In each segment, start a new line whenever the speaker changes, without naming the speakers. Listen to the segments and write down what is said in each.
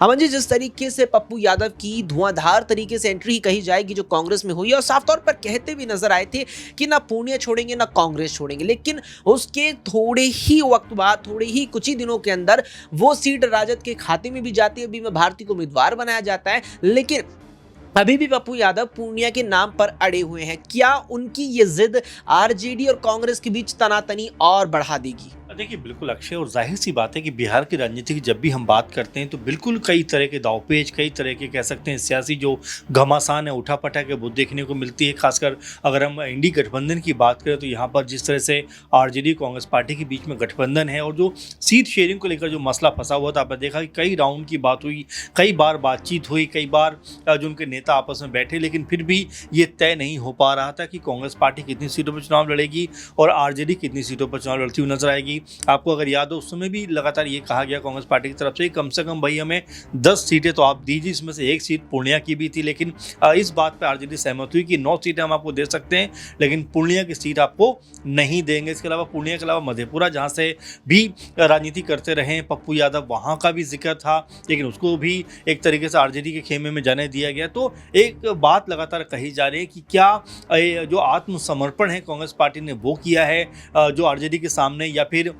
अमन जी, जिस तरीके से पप्पू यादव की धुआंधार तरीके से एंट्री कही जाएगी जो कांग्रेस में हुई है, और साफ तौर पर कहते भी नजर आए थे कि ना पूर्णिया छोड़ेंगे ना कांग्रेस छोड़ेंगे, लेकिन उसके थोड़े ही वक्त बाद, थोड़े ही कुछ ही दिनों के अंदर वो सीट राजद के खाते में भी जाती है। बीमा भारती को उम्मीदवार बनाया जाता है, लेकिन अभी भी पप्पू यादव पूर्णिया के नाम पर अड़े हुए हैं। क्या उनकी ये जिद आरजेडी और कांग्रेस के बीच तनातनी और बढ़ा देगी?
देखिए, बिल्कुल अक्षय, और जाहिर सी बात है कि बिहार की राजनीति की जब भी हम बात करते हैं तो बिल्कुल कई तरह के दांवपेच, कई तरह के कह सकते हैं सियासी जो घमासान है, उठापटक है, वो देखने को मिलती है। खासकर अगर हम इंडी गठबंधन की बात करें तो यहाँ पर जिस तरह से आरजेडी कांग्रेस पार्टी के बीच में गठबंधन है और जो सीट शेयरिंग को लेकर जो मसला फंसा हुआ था, आपने देखा कि कई राउंड की बात हुई, कई बार बातचीत हुई, कई बार जो उनके नेता आपस में बैठे, लेकिन फिर भी ये तय नहीं हो पा रहा था कि कांग्रेस पार्टी कितनी सीटों पर चुनाव लड़ेगी और आरजेडी कितनी सीटों पर चुनाव लड़ती हुई नजर आएगी। आपको अगर याद हो, उस समय भी लगातार ये कहा गया कांग्रेस पार्टी की तरफ से कम भाई हमें 10 सीटें तो आप दीजिए, इसमें से एक सीट पूर्णिया की भी थी, लेकिन इस बात पर आरजेडी सहमत हुई कि 9 सीटें हम आपको दे सकते हैं, लेकिन पूर्णिया की सीट आपको नहीं देंगे। इसके अलावा पूर्णिया के अलावा मधेपुरा, जहाँ से भी राजनीति करते रहे पप्पू यादव, वहाँ का भी जिक्र था, लेकिन उसको भी एक तरीके से आरजेडी के खेमे में जाने दिया गया। तो एक बात लगातार कही जा रही है कि क्या जो आत्मसमर्पण है कांग्रेस पार्टी ने वो किया है जो आरजेडी के सामने, या फिर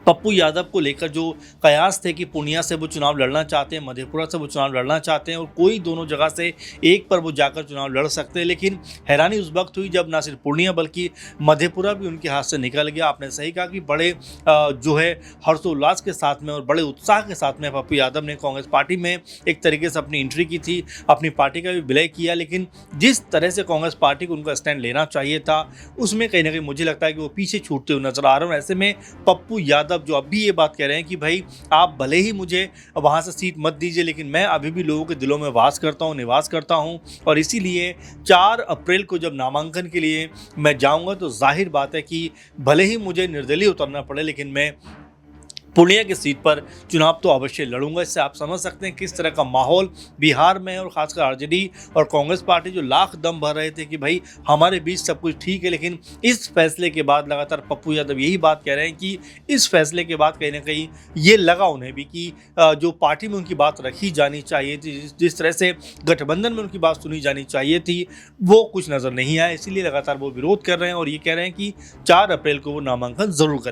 पप्पू यादव को लेकर जो कयास थे कि पूर्णिया से वो चुनाव लड़ना चाहते हैं, मधेपुरा से वो चुनाव लड़ना चाहते हैं और कोई दोनों जगह से एक पर वो जाकर चुनाव लड़ सकते हैं। लेकिन हैरानी उस वक्त हुई जब ना सिर्फ पूर्णिया बल्कि मधेपुरा भी उनके हाथ से निकल गया। आपने सही कहा कि बड़े जो है हर्षोल्लास के साथ में और बड़े उत्साह के साथ में पप्पू यादव ने कांग्रेस पार्टी में एक तरीके से अपनी एंट्री की थी, अपनी पार्टी का भी विलय किया, लेकिन जिस तरह से कांग्रेस पार्टी को उनका स्टैंड लेना चाहिए था उसमें कहीं ना कहीं मुझे लगता है कि वो पीछे छूटते हुए नजर आ रहे हैं। ऐसे में पप्पू यादव जो अब भी ये बात कह रहे हैं कि भाई आप भले ही मुझे वहाँ से सीट मत दीजिए, लेकिन मैं अभी भी लोगों के दिलों में वास करता हूँ, निवास करता हूँ, और इसीलिए 4 अप्रैल को जब नामांकन के लिए मैं जाऊँगा तो जाहिर बात है कि भले ही मुझे निर्दलीय उतरना पड़े, लेकिन मैं पूर्णिया की सीट पर चुनाव तो अवश्य लड़ूंगा। इससे आप समझ सकते हैं किस तरह का माहौल बिहार में है, और खासकर आरजेडी और कांग्रेस पार्टी जो लाख दम भर रहे थे कि भाई हमारे बीच सब कुछ ठीक है, लेकिन इस फैसले के बाद लगातार पप्पू यादव यही बात कह रहे हैं कि इस फैसले के बाद कहीं ना कहीं ये लगा उन्हें भी कि जो पार्टी में उनकी बात रखी जानी चाहिए थी, जिस तरह से गठबंधन में उनकी बात सुनी जानी चाहिए थी, वो कुछ नज़र नहीं आया। इसीलिए लगातार वो विरोध कर रहे हैं और ये कह रहे हैं कि 4 अप्रैल को वो नामांकन जरूर करें।